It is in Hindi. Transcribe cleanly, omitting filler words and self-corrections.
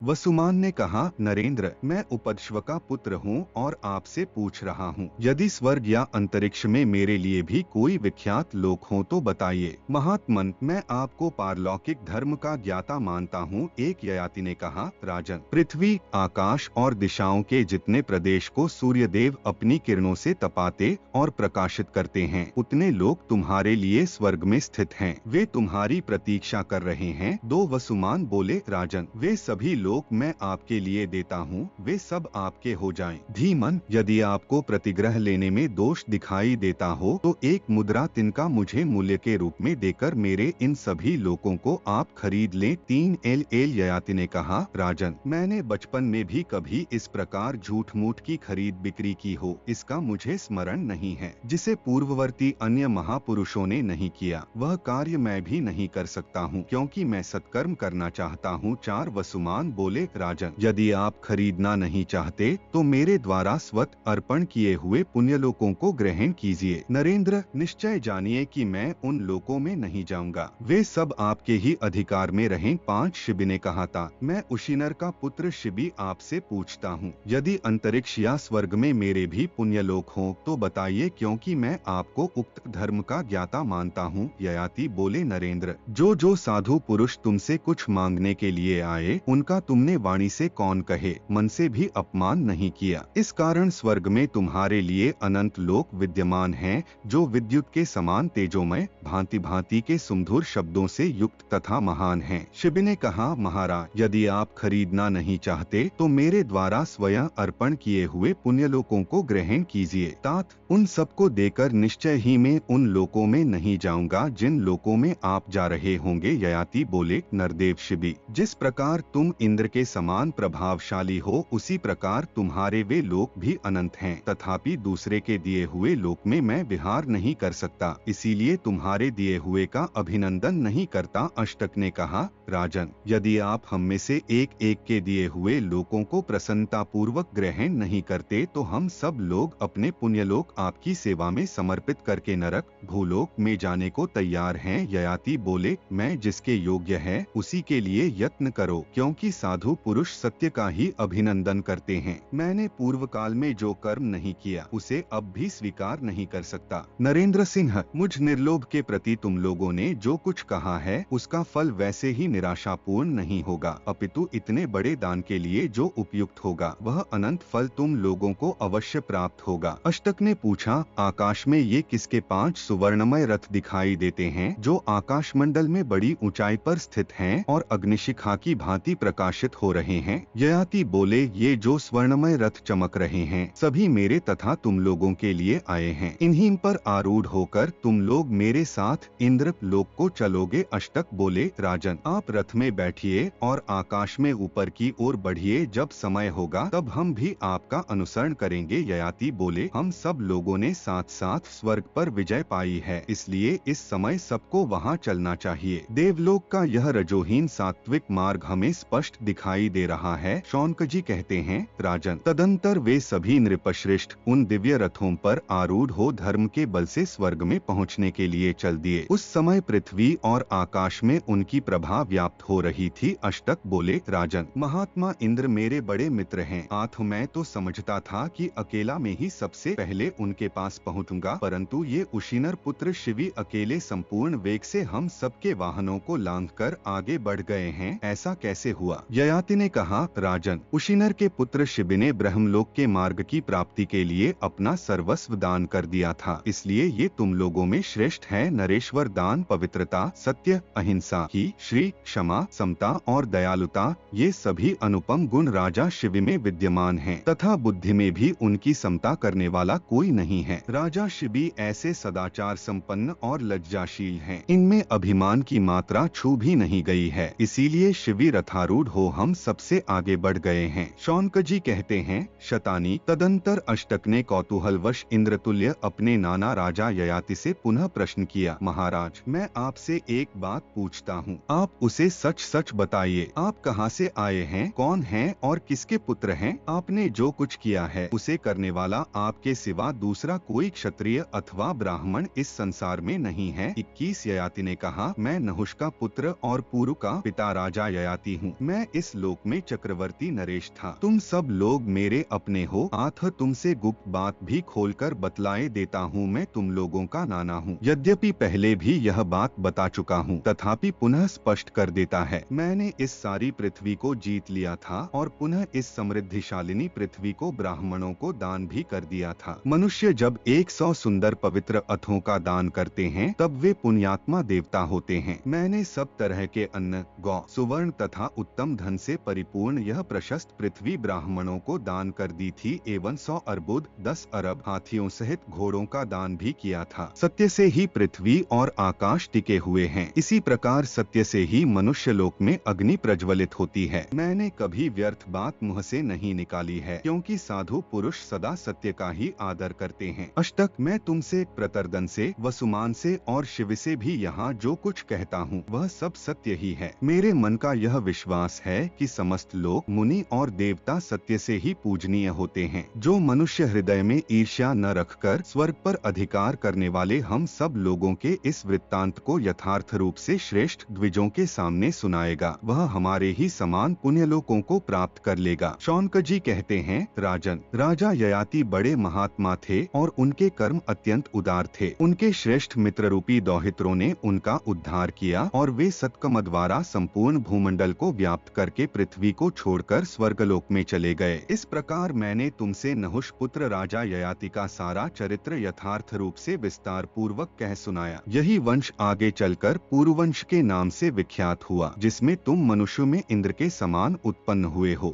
वसुमान ने कहा, नरेंद्र, मैं उपज्व का पुत्र हूँ और आपसे पूछ रहा हूँ, यदि स्वर्ग या अंतरिक्ष में मेरे लिए भी कोई विख्यात लोक हो तो बताइए। महात्मन, मैं आपको पारलौकिक धर्म का ज्ञाता मानता हूँ, एक ययाति ने कहा। राजन, पृथ्वी, आकाश और दिशाओं के जितने प्रदेश को सूर्यदेव अपनी किरणों से तपाते और प्रकाशित करते हैं, उतने लोग तुम्हारे लिए स्वर्ग में स्थित हैं। वे तुम्हारी प्रतीक्षा कर रहे हैं। दो वसुमान बोले, राजन, वे सभी लोग मैं आपके लिए देता हूँ, वे सब आपके हो जाएं। धीमन, यदि आपको प्रतिग्रह लेने में दोष दिखाई देता हो तो एक मुद्रा तिनका मुझे मूल्य के रूप में देकर मेरे इन सभी लोगों को आप खरीद लें। 3 एल ययाति ने कहा, राजन, मैंने बचपन में भी कभी इस प्रकार झूठ मूठ की खरीद बिक्री की हो, इसका मुझे स्मरण नहीं है। जिसे पूर्ववर्ती अन्य महापुरुषों ने नहीं किया, वह कार्य मैं भी नहीं कर सकता हूँ, क्योंकि मैं सत्कर्म करना चाहता हूँ। 4 वसुमान बोले, राजन, यदि आप खरीदना नहीं चाहते तो मेरे द्वारा स्वत अर्पण किए हुए पुण्यलोकों को ग्रहण कीजिए। नरेंद्र, निश्चय जानिए कि मैं उन लोकों में नहीं जाऊंगा, वे सब आपके ही अधिकार में रहें। 5 शिबी ने कहा था, मैं उशिनर का पुत्र शिबी आपसे पूछता हूँ, यदि अंतरिक्ष या स्वर्ग में मेरे भी पुण्यलोक हों तो बताइए, क्योंकि मैं आपको उक्त धर्म का ज्ञाता मानता हूँ। ययाति बोले, नरेंद्र, जो साधु पुरुष तुमसे कुछ मांगने के लिए आए, उनका तुमने वाणी से कौन कहे, मन से भी अपमान नहीं किया। इस कारण स्वर्ग में तुम्हारे लिए अनंत लोक विद्यमान हैं, जो विद्युत के समान तेजोमय, भांति भांति के सुमधुर शब्दों से युक्त तथा महान हैं। शिबी ने कहा, महाराज, यदि आप खरीदना नहीं चाहते तो मेरे द्वारा स्वयं अर्पण किए हुए पुण्यलोकों को ग्रहण कीजिए। तात, उन सबको देकर निश्चय ही मैं उन लोकों में नहीं जाऊंगा जिन लोकों में आप जा रहे होंगे। ययाति बोले, नरदेव शिबी, जिस प्रकार तुम इंद्र के समान प्रभावशाली हो, उसी प्रकार तुम्हारे वे लोक भी अनंत हैं, तथापि दूसरे के दिए हुए लोक में मैं विहार नहीं कर सकता, इसीलिए तुम्हारे दिए हुए का अभिनंदन नहीं करता। अष्टक ने कहा, राजन, यदि आप हम में से एक एक के दिए हुए लोकों को प्रसन्नता पूर्वक ग्रहण नहीं करते तो हम सब लोग अपने पुण्यलोक आपकी सेवा में समर्पित करके नरक भूलोक में जाने को तैयार हैं। ययाति बोले, मैं जिसके योग्य है उसी के लिए यत्न करो, क्योंकि साधु पुरुष सत्य का ही अभिनंदन करते हैं। मैंने पूर्व काल में जो कर्म नहीं किया उसे अब भी स्वीकार नहीं कर सकता। नरेंद्र सिंह, मुझ निर्लोभ के प्रति तुम लोगों ने जो कुछ कहा है उसका फल वैसे ही निराशापूर्ण नहीं होगा, अपितु इतने बड़े दान के लिए जो उपयुक्त होगा वह अनंत फल तुम लोगों को अवश्य प्राप्त होगा। अष्टक ने पूछा, आकाश में ये किसके 5 सुवर्णमय रथ दिखाई देते हैं, जो आकाश मंडल में बड़ी ऊंचाई पर स्थित हैं और अग्निशिखा की भांति प्रकाशित हो रहे हैं। ययाति बोले, ये जो स्वर्णमय रथ चमक रहे हैं सभी मेरे तथा तुम लोगों के लिए आए हैं, इन्हीं पर आरूढ़ होकर तुम लोग मेरे साथ इंद्र लोक को चलोगे। अष्टक बोले, राजन, आप रथ में बैठिए और आकाश में ऊपर की ओर बढ़िए, जब समय होगा तब हम भी आपका अनुसरण करेंगे। ययाति बोले, हम सब लोगों ने साथ साथ स्वर्ग पर विजय पाई है, इसलिए इस समय सबको वहाँ चलना चाहिए। देवलोक का यह रजोहीन सात्विक मार्ग हमें स्पष्ट दिखाई दे रहा है। शौनकजी कहते हैं, राजन, तदंतर वे सभी नृपश्रेष्ठ उन दिव्य रथों पर आरूढ़ हो धर्म के बल से स्वर्ग में पहुँचने के लिए चल दिए। उस समय पृथ्वी और आकाश में उनकी प्रभा व्याप्त हो रही थी। अष्टक बोले, राजन, महात्मा इंद्र मेरे बड़े मित्र हैं, आठ मैं तो समझता था कि अकेला में ही सबसे पहले उनके पास पहुंचूंगा, परंतु ये उशिनर पुत्र शिवी अकेले संपूर्ण वेग से हम सबके वाहनों को लांघकर आगे बढ़ गए हैं, ऐसा कैसे हुआ? ययाति ने कहा, राजन, उशिनर के पुत्र शिवी ने ब्रह्मलोक के मार्ग की प्राप्ति के लिए अपना सर्वस्व दान कर दिया था, इसलिए ये तुम लोगों में श्रेष्ठ है। नरेश्वर दान, पवित्रता, सत्य, अहिंसा की श्री, क्षमा, समता और दयालुता, ये सभी अनुपम गुण राजा शिवी में विद्यमान हैं, तथा बुद्धि में भी उनकी समता करने वाला कोई नहीं है। राजा शिवी ऐसे सदाचार संपन्न और लज्जाशील हैं, इनमें अभिमान की मात्रा छू भी नहीं गई है, इसीलिए शिवी रथारूढ़ हो हम सबसे आगे बढ़ गए हैं। शौनकजी कहते हैं, शतानी, तदंतर अष्टक ने कौतूहलवश इंद्रतुल्य अपने नाना राजा ययाति से पुनः प्रश्न किया, महाराज, मैं आपसे एक बात पूछता हूँ, आप उसे सच सच बताइए, आप कहाँ से आए हैं, कौन हैं और किसके पुत्र हैं? आपने जो कुछ किया है उसे करने वाला आपके सिवा दूसरा कोई क्षत्रिय अथवा ब्राह्मण इस संसार में नहीं है। 21 ययाति ने कहा, मैं नहुष का पुत्र और पुरु का पिता राजा ययाति हूँ। मैं इस लोक में चक्रवर्ती नरेश था। तुम सब लोग मेरे अपने हो। आथ तुमसे गुप्त बात भी खोलकर बतलाए देता हूँ, मैं तुम लोगों का नाना हूँ। यद्यपि पहले भी यह बात बता चुका हूँ, तथापि पुनः स्पष्ट कर देता है। मैंने इस सारी पृथ्वी को जीत लिया था और पुनः इस समृद्धिशालिनी पृथ्वी को ब्राह्मणों को दान भी कर दिया था। मनुष्य जब 100 सुंदर पवित्र अथों का दान करते हैं तब वे पुण्यात्मा देवता होते हैं। मैंने सब तरह के अन्न, गौ, सुवर्ण तथा उत्तम धन से परिपूर्ण यह प्रशस्त पृथ्वी ब्राह्मणों को दान कर दी थी एवं 100 अर्बुद 10 अरब हाथियों सहित घोड़ों का दान भी किया था। सत्य से ही पृथ्वी और आकाश टिके हुए हैं। इसी प्रकार सत्य से ही मनुष्य लोक में अग्नि प्रज्वलित होती है। मैंने कभी व्यर्थ बात मुँह से नहीं निकाली है, क्योंकि साधु पुरुष सदा सत्य का ही आदर करते हैं। अष्टक, मैं तुमसे, प्रतरदन से, वसुमान से और शिव से भी यहाँ जो कुछ कहता हूँ वह सब सत्य ही है। मेरे मन का यह विश्वास है कि समस्त लोग, मुनि और देवता सत्य से ही पूजनीय होते हैं। जो मनुष्य हृदय में ईर्ष्या न रखकर स्वर्ग पर अधिकार करने वाले हम सब लोगों के इस वृत्तांत को यथार्थ रूप से श्रेष्ठ द्विजों के सामने सुनाएगा, वह हमारे ही समान पुण्यलोकों को प्राप्त कर लेगा। शौनक जी कहते हैं, राजन, राजा ययाति बड़े महात्मा थे और उनके कर्म अत्यंत उदार थे। उनके श्रेष्ठ मित्र रूपी दौहित्रों ने उनका उद्धार किया और वे सत्कर्म द्वारा संपूर्ण भूमंडल को व्याप्त करके पृथ्वी को छोड़कर स्वर्गलोक में चले गए। इस प्रकार मैंने तुमसे नहुष पुत्र राजा ययाति का सारा चरित्र यथार्थ रूप से विस्तार पूर्वक कह सुनाया। यही वंश आगे चलकर पुरुवंश के नाम से विख्यात हुआ, जिसमें तुम मनुष्य में इंद्र के समान उत्पन्न हुए हो।